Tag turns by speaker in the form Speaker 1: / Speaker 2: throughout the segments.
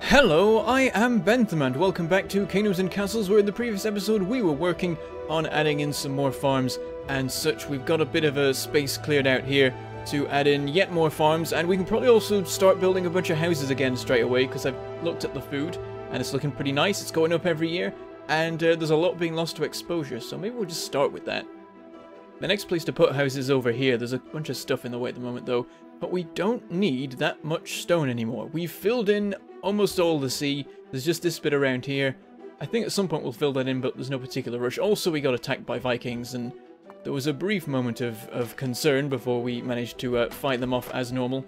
Speaker 1: Hello, I am Bentham and welcome back to Kingdoms and Castles, where in the previous episode we were working on adding in some more farms and such. We've got a bit of a space cleared out here to add in yet more farms, and we can probably also start building a bunch of houses again straight away, because I've looked at the food and it's looking pretty nice. It's going up every year, and there's a lot being lost to exposure, so maybe we'll just start with that. The next place to put houses is over here. There's a bunch of stuff in the way at the moment though, but we don't need that much stone anymore. We've filled in almost all the sea. There's just this bit around here. I think at some point we'll fill that in, but there's no particular rush. Also, we got attacked by Vikings, and there was a brief moment of concern before we managed to fight them off as normal.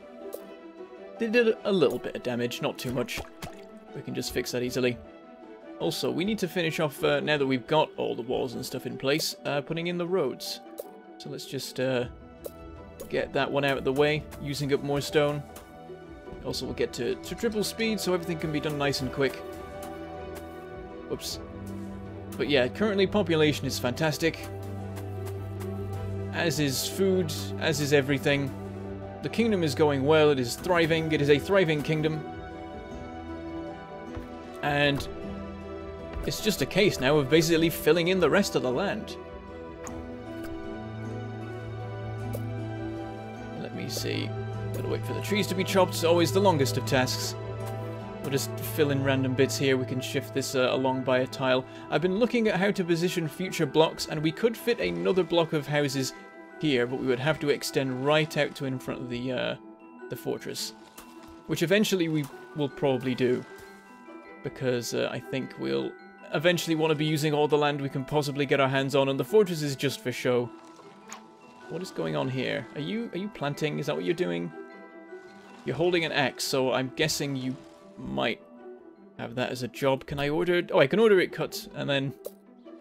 Speaker 1: They did a little bit of damage, not too much. We can just fix that easily. Also, we need to finish off, now that we've got all the walls and stuff in place, putting in the roads. So let's just get that one out of the way, using up more stone. Also, we'll get to triple speed, so everything can be done nice and quick. Whoops. But yeah, currently population is fantastic. As is food, as is everything. The kingdom is going well, it is thriving, it is a thriving kingdom. And it's just a case now of basically filling in the rest of the land. Let me see. Gotta wait for the trees to be chopped, it's always the longest of tasks. We'll just fill in random bits here. We can shift this along by a tile. I've been looking at how to position future blocks, and we could fit another block of houses here, but we would have to extend right out to in front of the fortress. Which eventually we will probably do, because I think we'll eventually want to be using all the land we can possibly get our hands on, and the fortress is just for show. What is going on here? Are you planting? Is that what you're doing? You're holding an axe, so I'm guessing you might have that as a job. Can I order it? Oh, I can order it cut, and then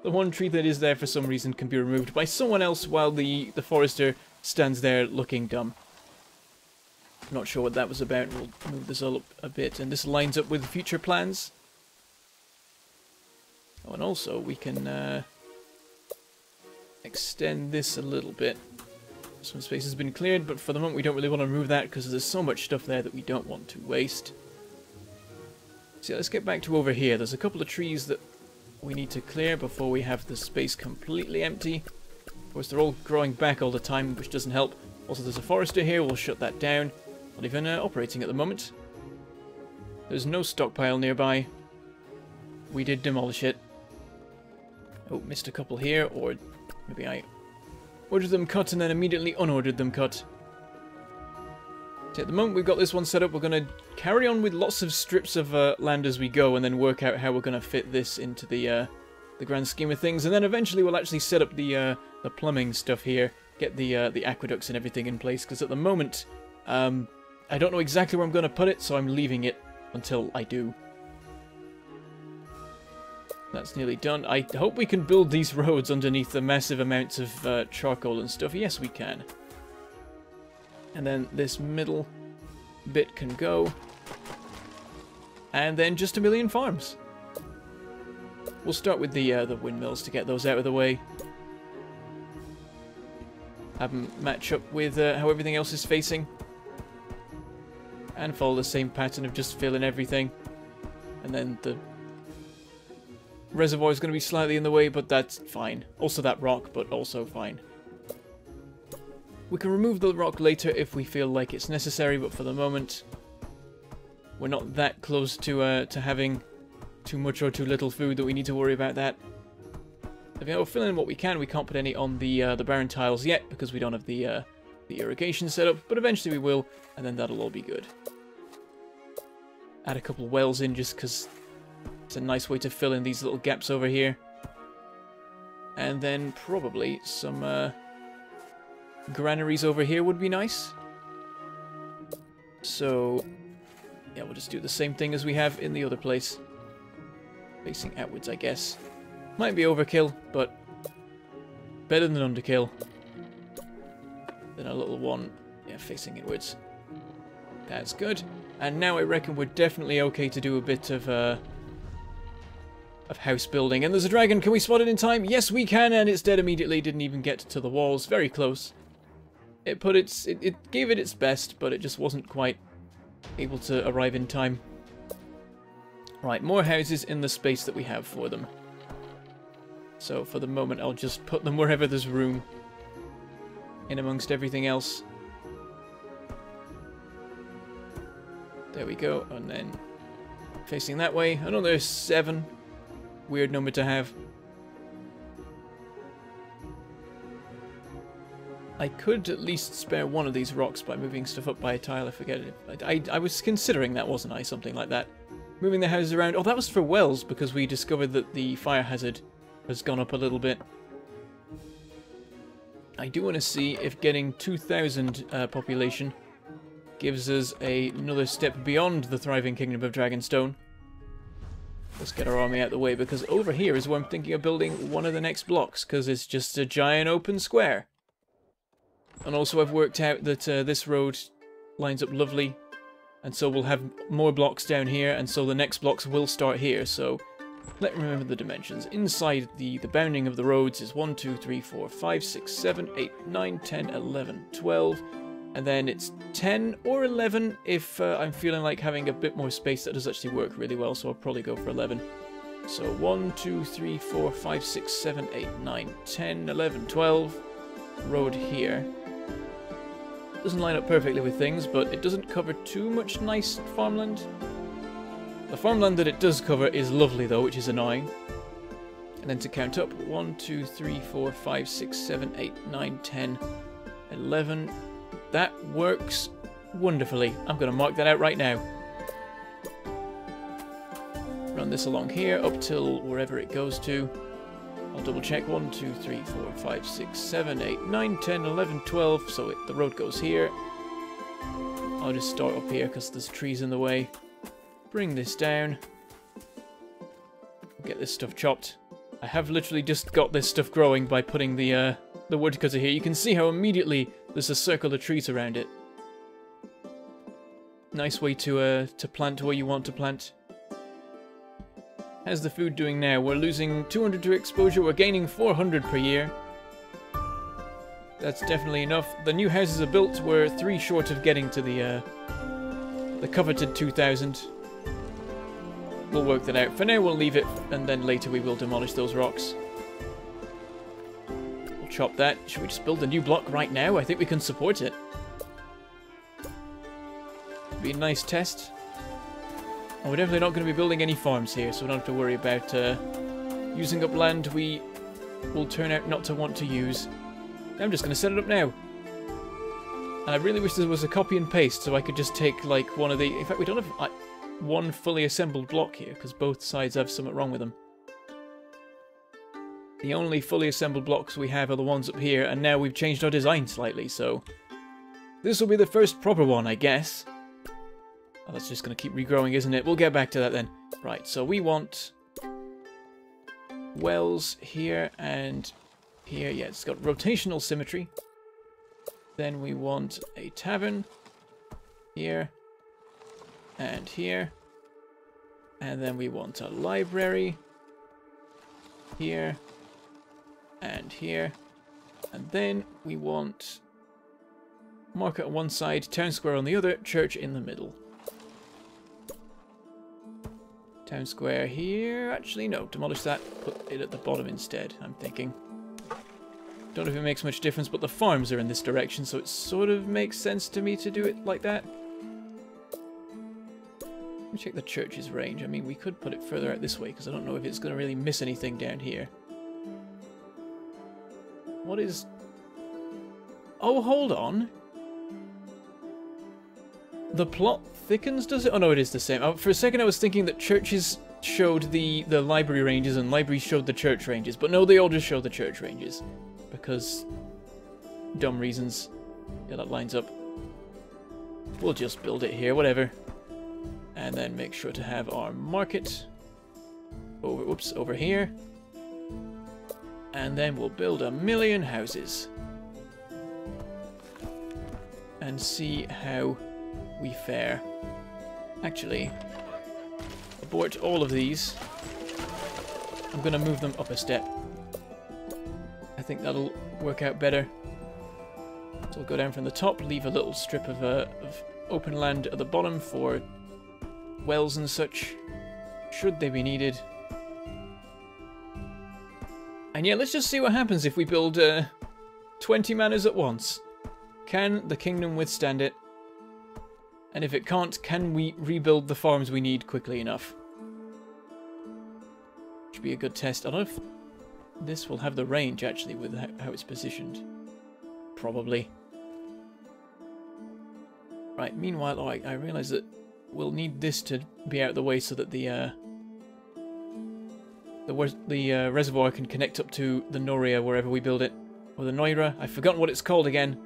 Speaker 1: the one tree that is there for some reason can be removed by someone else while the forester stands there looking dumb. I'm not sure what that was about. We'll move this all up a bit, and this lines up with future plans. Oh, and also we can extend this a little bit. Some space has been cleared, but for the moment we don't really want to remove that because there's so much stuff there that we don't want to waste. So yeah, let's get back to over here. There's a couple of trees that we need to clear before we have the space completely empty. Of course, they're all growing back all the time, which doesn't help. Also, there's a forester here. We'll shut that down. Not even operating at the moment. There's no stockpile nearby. We did demolish it. Oh, missed a couple here, or maybe I ordered them cut and then immediately unordered them cut. So at the moment we've got this one set up, we're going to carry on with lots of strips of land as we go, and then work out how we're going to fit this into the grand scheme of things, and then eventually we'll actually set up the plumbing stuff here, get the aqueducts and everything in place, because at the moment I don't know exactly where I'm going to put it, so I'm leaving it until I do. That's nearly done. I hope we can build these roads underneath the massive amounts of charcoal and stuff. Yes, we can. And then this middle bit can go. And then just a million farms. We'll start with the windmills to get those out of the way. Have them match up with how everything else is facing. And follow the same pattern of just filling everything. And then the reservoir is going to be slightly in the way, but that's fine. Also that rock, but also fine. We can remove the rock later if we feel like it's necessary, but for the moment we're not that close to having too much or too little food that we need to worry about that. If we'll fill in what we can. We can't put any on the barren tiles yet because we don't have the irrigation set up, but eventually we will, and then that'll all be good. Add a couple of wells in just because it's a nice way to fill in these little gaps over here. And then probably some granaries over here would be nice. So yeah, we'll just do the same thing as we have in the other place. Facing outwards, I guess. Might be overkill, but better than underkill. Then a little one, yeah, facing inwards. That's good. And now I reckon we're definitely okay to do a bit of house building. And there's a dragon. Can we spot it in time? Yes, we can, and it's dead immediately. Didn't even get to the walls. Very close. It gave it its best, but it just wasn't quite able to arrive in time. Right, more houses in the space that we have for them. So for the moment, I'll just put them wherever there's room. In amongst everything else. There we go, and then facing that way, another 7. Weird number to have. I could at least spare one of these rocks by moving stuff up by a tile. I forget it. I was considering that, wasn't I? Something like that. Moving the houses around. Oh, that was for wells, because we discovered that the fire hazard has gone up a little bit. I do want to see if getting 2,000 population gives us another step beyond the thriving kingdom of Dragonstone. Let's get our army out of the way, because over here is where I'm thinking of building one of the next blocks, because it's just a giant open square. And also I've worked out that this road lines up lovely, and so we'll have more blocks down here, and so the next blocks will start here. So let me remember the dimensions. Inside the bounding of the roads is 1, 2, 3, 4, 5, 6, 7, 8, 9, 10, 11, 12, and then it's 10 or 11 if I'm feeling like having a bit more space. That does actually work really well, so I'll probably go for 11. So 1, 2, 3, 4, 5, 6, 7, 8, 9, 10, 11, 12. Road here. Doesn't line up perfectly with things, but it doesn't cover too much nice farmland. The farmland that it does cover is lovely though, which is annoying. And then to count up, 1, 2, 3, 4, 5, 6, 7, 8, 9, 10, 11. That works wonderfully. I'm going to mark that out right now. Run this along here up till wherever it goes to. I'll double check. 1, 2, 3, 4, 5, 6, 7, 8, 9, 10, 11, 12. So the road goes here. I'll just start up here because there's trees in the way. Bring this down. Get this stuff chopped. I have literally just got this stuff growing by putting the woodcutter here. You can see how immediately there's a circle of trees around it. Nice way to plant where you want to plant. How's the food doing now? We're losing 200 to exposure. We're gaining 400 per year. That's definitely enough. The new houses are built. We're 3 short of getting to the coveted 2,000. We'll work that out. For now, we'll leave it, and then later we will demolish those rocks. We'll chop that. Should we just build a new block right now? I think we can support it. Be a nice test. And we're definitely not going to be building any farms here, so we don't have to worry about using up land we will turn out not to want to use. I'm just going to set it up now. And I really wish there was a copy and paste, so I could just take like one of the... In fact, we don't have one fully assembled block here, because both sides have something wrong with them. The only fully assembled blocks we have are the ones up here, and now we've changed our design slightly, so... This will be the first proper one, I guess. Oh, that's just going to keep regrowing, isn't it? We'll get back to that then. Right, so we want wells here and here. Yeah, it's got rotational symmetry. Then we want a tavern here and here. And then we want a library here and here. And then we want market on one side, town square on the other, church in the middle. Town square here. Actually, no. Demolish that. Put it at the bottom instead, I'm thinking. Don't know if it makes much difference, but the farms are in this direction, so it sort of makes sense to me to do it like that. Let me check the church's range. I mean, we could put it further out this way, because I don't know if it's going to really miss anything down here. What is... Oh, hold on. The plot thickens, does it? Oh no, it is the same. For a second I was thinking that churches showed the library ranges and libraries showed the church ranges. But no, they all just show the church ranges. Because... dumb reasons. Yeah, that lines up. We'll just build it here, whatever. And then make sure to have our market over here. And then we'll build 1,000,000 houses. And see how we fare. Actually, abort all of these. I'm going to move them up a step. I think that'll work out better. So we'll go down from the top, leave a little strip of open land at the bottom for wells and such. should they be needed. And yeah, let's just see what happens if we build 20 manors at once. Can the kingdom withstand it? And if it can't, can we rebuild the farms we need quickly enough? Should be a good test. I don't know if this will have the range, actually, with how it's positioned. Probably. Right, meanwhile, oh, I realise that we'll need this to be out of the way so that the reservoir can connect up to the Noria wherever we build it. Or the Noira. I've forgotten what it's called again.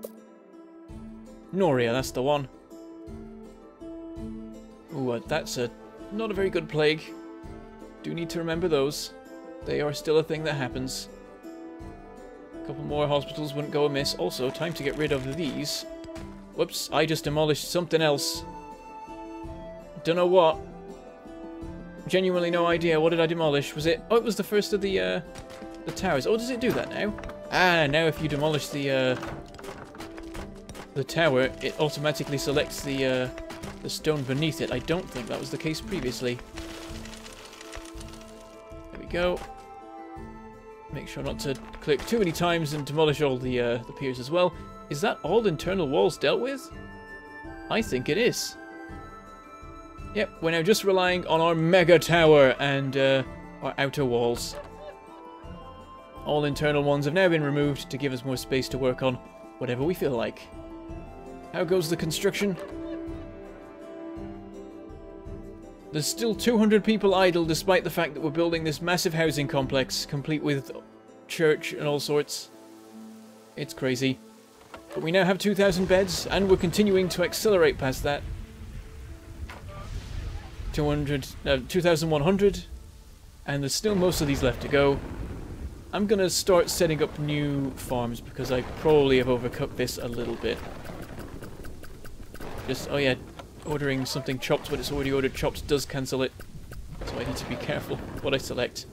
Speaker 1: Noria, that's the one. Ooh, that's not a very good plague. Do need to remember those. They are still a thing that happens. A couple more hospitals wouldn't go amiss. Also, time to get rid of these. Whoops, I just demolished something else. Don't know what. Genuinely no idea. What did I demolish? Was it... Oh, it was the first of the towers. Oh, does it do that now? Ah, now if you demolish the tower, it automatically selects the stone beneath it. I don't think that was the case previously. There we go. Make sure not to click too many times and demolish all the piers as well. Is that all internal walls dealt with? I think it is. Yep, we're now just relying on our mega tower and our outer walls. All internal ones have now been removed to give us more space to work on whatever we feel like. How goes the construction? There's still 200 people idle despite the fact that we're building this massive housing complex, complete with church and all sorts. It's crazy. But we now have 2,000 beds, and we're continuing to accelerate past that. 2,100, and there's still most of these left to go. I'm gonna start setting up new farms because I probably have overcooked this a little bit. Just, oh yeah, ordering something chopped when it's already ordered chopped does cancel it. So I need to be careful what I select,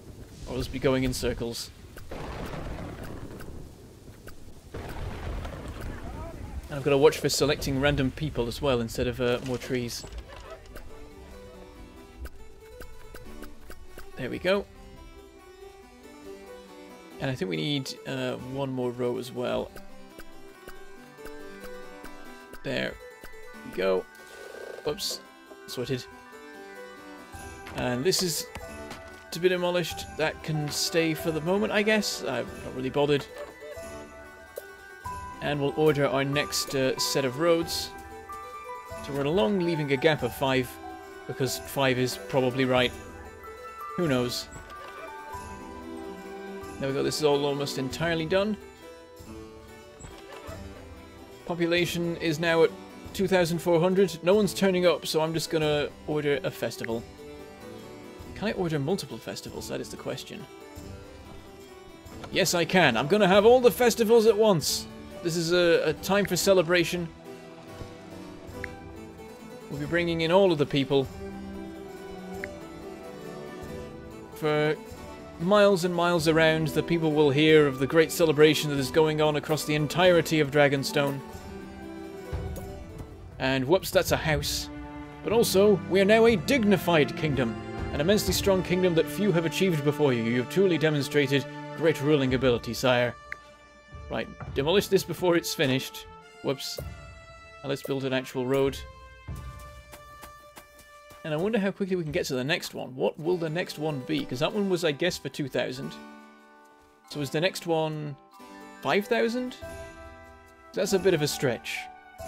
Speaker 1: or else be going in circles. And I've got to watch for selecting random people as well instead of more trees. There we go. And I think we need one more row as well. There we go. Oops. Sorted. And this is to be demolished. That can stay for the moment, I guess. I'm not really bothered. And we'll order our next set of roads to run along, leaving a gap of 5, because 5 is probably right. Who knows? There we go, this is all almost entirely done. Population is now at 2,400. No one's turning up, so I'm just gonna order a festival. Can I order multiple festivals? That is the question. Yes, I can. I'm gonna have all the festivals at once. This is a time for celebration. We'll be bringing in all of the people. For miles and miles around, the people will hear of the great celebration that is going on across the entirety of Dragonstone. And whoops, that's a house. But also, we are now a dignified kingdom. An immensely strong kingdom that few have achieved before you. You have truly demonstrated great ruling ability, sire. Right, demolish this before it's finished. Whoops. Now let's build an actual road. And I wonder how quickly we can get to the next one. What will the next one be? Because that one was, I guess, for 2,000. So is the next one 5,000? That's a bit of a stretch.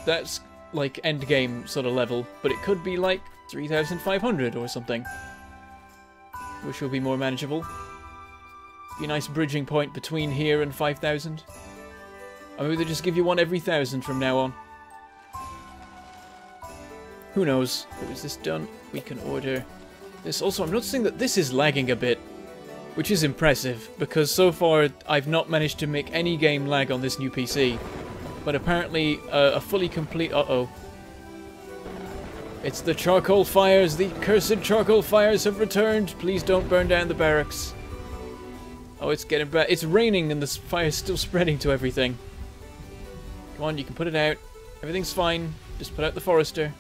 Speaker 1: That's like endgame sort of level, but it could be like 3,500 or something. Which will be more manageable. Be a nice bridging point between here and 5,000. Or maybe they just give you one every 1,000 from now on. Who knows? But is this done? We can order this. Also, I'm noticing that this is lagging a bit, which is impressive, because so far I've not managed to make any game lag on this new PC. But apparently a fully complete... Uh-oh. It's the charcoal fires. The cursed charcoal fires have returned. Please don't burn down the barracks. Oh, it's getting bad. It's raining and the fire's still spreading to everything. Come on, you can put it out. Everything's fine. Just put out the forester.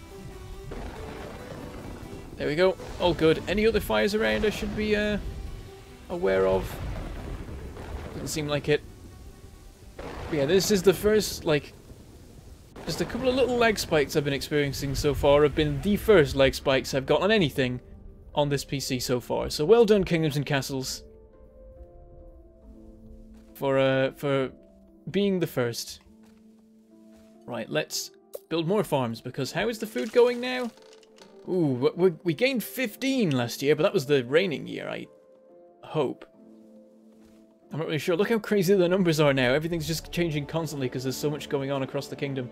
Speaker 1: There we go. All good. Any other fires around I should be aware of? Doesn't seem like it. But yeah, this is the first, like... Just a couple of little lag spikes I've been experiencing so far have been the first lag spikes I've got on anything on this PC so far. So well done, Kingdoms and Castles. For being the first. Right, let's build more farms, because how is the food going now? Ooh, we gained 15 last year, but that was the reigning year, I hope. I'm not really sure. Look how crazy the numbers are now. Everything's just changing constantly because there's so much going on across the kingdom.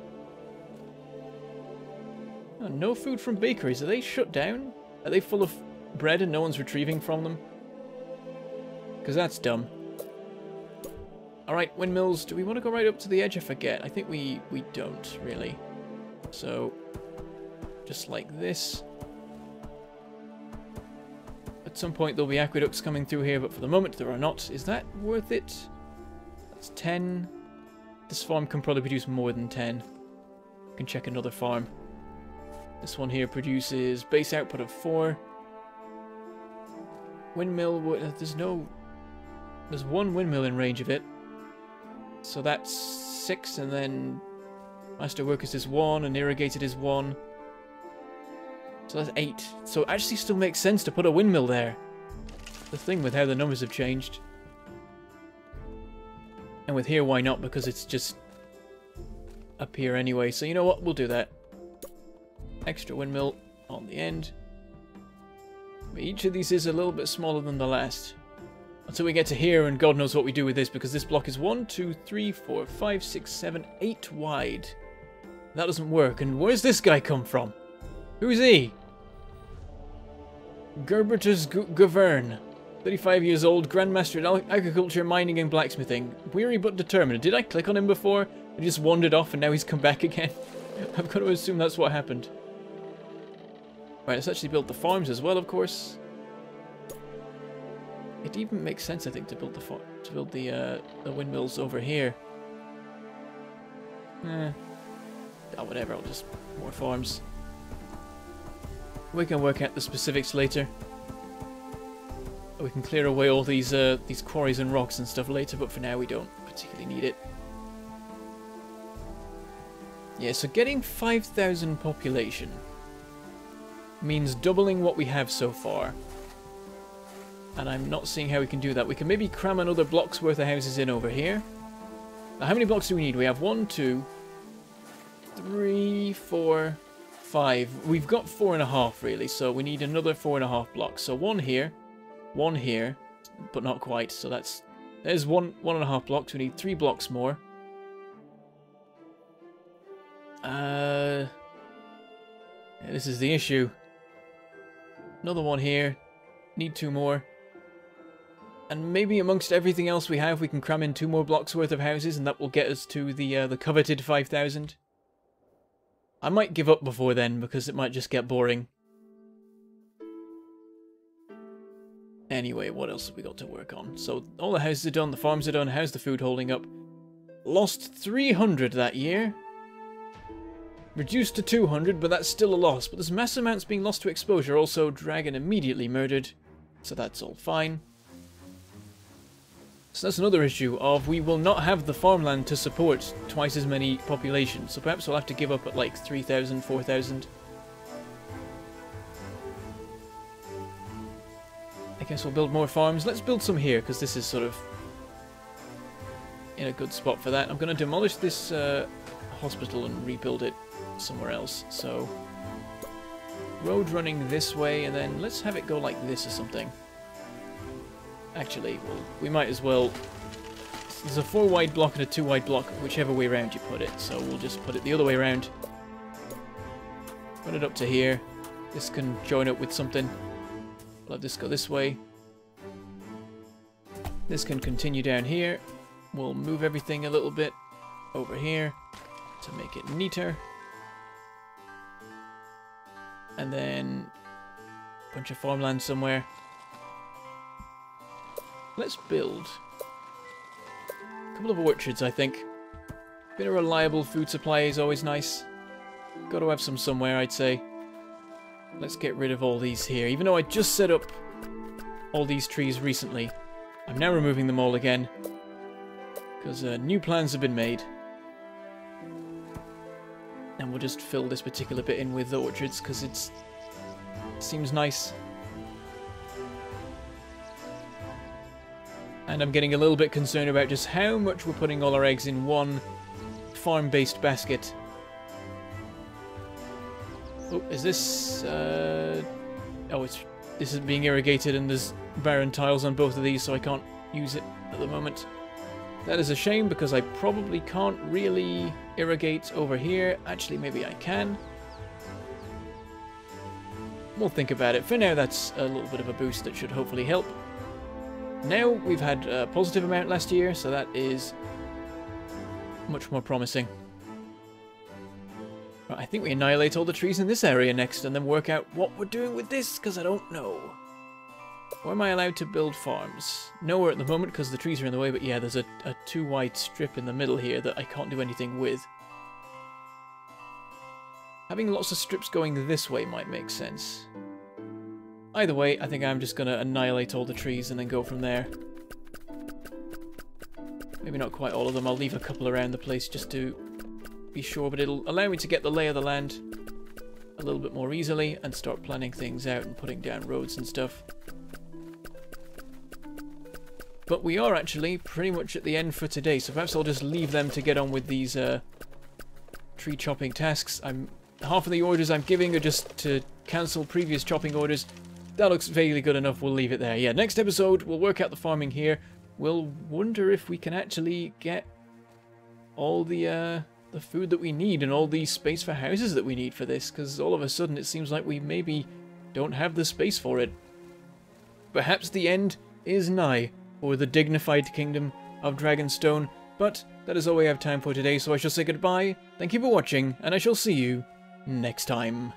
Speaker 1: Oh, no food from bakeries. Are they shut down? Are they full of bread and no one's retrieving from them? Because that's dumb. Alright, windmills. Do we want to go right up to the edge? I forget. I think we don't, really. So, just like this. At some point there'll be aqueducts coming through here, but for the moment there are not. Is that worth it? That's 10. This farm can probably produce more than 10. I can check another farm. This one here produces base output of 4. Windmill, there's one windmill in range of it. So that's 6, and then Master Workers is 1, and Irrigated is 1. So that's 8. So it actually still makes sense to put a windmill there. The thing with how the numbers have changed. And with here, why not? Because it's just up here anyway. So you know what? We'll do that. Extra windmill on the end. But each of these is a little bit smaller than the last. Until we get to here, and God knows what we do with this, because this block is 1, 2, 3, 4, 5, 6, 7, 8 wide. That doesn't work. And where's this guy come from? Who's he? Gerbertus Govern. 35 years old, Grandmaster in Agriculture, Mining and Blacksmithing. Weary but determined. Did I click on him before? He just wandered off and now he's come back again. I've got to assume that's what happened. Right, let's actually build the farms as well, of course. It even makes sense, I think, to build the windmills over here. Oh, whatever. I'll just more farms. We can work out the specifics later. We can clear away all these quarries and rocks and stuff later, but for now we don't particularly need it. Yeah, so getting 5,000 population means doubling what we have so far. And I'm not seeing how we can do that. We can maybe cram another block's worth of houses in over here. Now, how many blocks do we need? We have 1, 2, 3, 4, 5. We've got 4.5 really, so we need another 4.5 blocks. So one here, but not quite. So there's 1.5 blocks. We need 3 blocks more. Yeah, this is the issue. Another one here. Need 2 more. And maybe amongst everything else we have, we can cram in 2 more blocks worth of houses, and that will get us to the coveted 5,000. I might give up before then, because it might just get boring. Anyway, what else have we got to work on? So, all the houses are done, the farms are done. How's the food holding up? Lost 300 that year. Reduced to 200, but that's still a loss. But there's mass amounts being lost to exposure. Also, Dragon immediately murdered. So that's all fine. So that's another issue of we will not have the farmland to support twice as many population. So perhaps we'll have to give up at like 3,000, 4,000. I guess we'll build more farms. Let's build some here, because this is sort of in a good spot for that. I'm going to demolish this hospital and rebuild it somewhere else. So road running this way, and then let's have it go like this or something. Actually, well, we might as well. There's a 4 wide block and a 2 wide block, whichever way around you put it. So we'll just put it the other way around. Run it up to here. This can join up with something. We'll have this go this way. This can continue down here. We'll move everything a little bit over here to make it neater. And then a bunch of farmland somewhere. Let's build a couple of orchards, I think. Bit of reliable food supply is always nice. Got to have some somewhere, I'd say. let's get rid of all these here. Even though I just set up all these trees recently, I'm now removing them all again. Because new plans have been made. And we'll just fill this particular bit in with the orchards, because it seems nice. And I'm getting a little bit concerned about just how much we're putting all our eggs in one farm-based basket. Oh, is this... oh, this is being irrigated and there's barren tiles on both of these, so I can't use it at the moment. That is a shame, because I probably can't really irrigate over here. Actually, maybe I can. We'll think about it. For now, that's a little bit of a boost that should hopefully help. Now, we've had a positive amount last year, so that is much more promising. Right, I think we annihilate all the trees in this area next, and then work out what we're doing with this, because I don't know. Where am I allowed to build farms? Nowhere at the moment, because the trees are in the way, but yeah, there's a too wide strip in the middle here that I can't do anything with. Having lots of strips going this way might make sense. Either way, I think I'm just going to annihilate all the trees and then go from there. Maybe not quite all of them, I'll leave a couple around the place just to be sure, but it'll allow me to get the lay of the land a little bit more easily and start planning things out and putting down roads and stuff. But we are actually pretty much at the end for today, so perhaps I'll just leave them to get on with these tree chopping tasks. Half of the orders I'm giving are just to cancel previous chopping orders. That looks vaguely good enough, we'll leave it there. Yeah, next episode, we'll work out the farming here. We'll wonder if we can actually get all the food that we need and all the space for houses that we need for this, because all of a sudden it seems like we maybe don't have the space for it. Perhaps the end is nigh for the dignified kingdom of Dragonstone, but that is all we have time for today, so I shall say goodbye, thank you for watching, and I shall see you next time.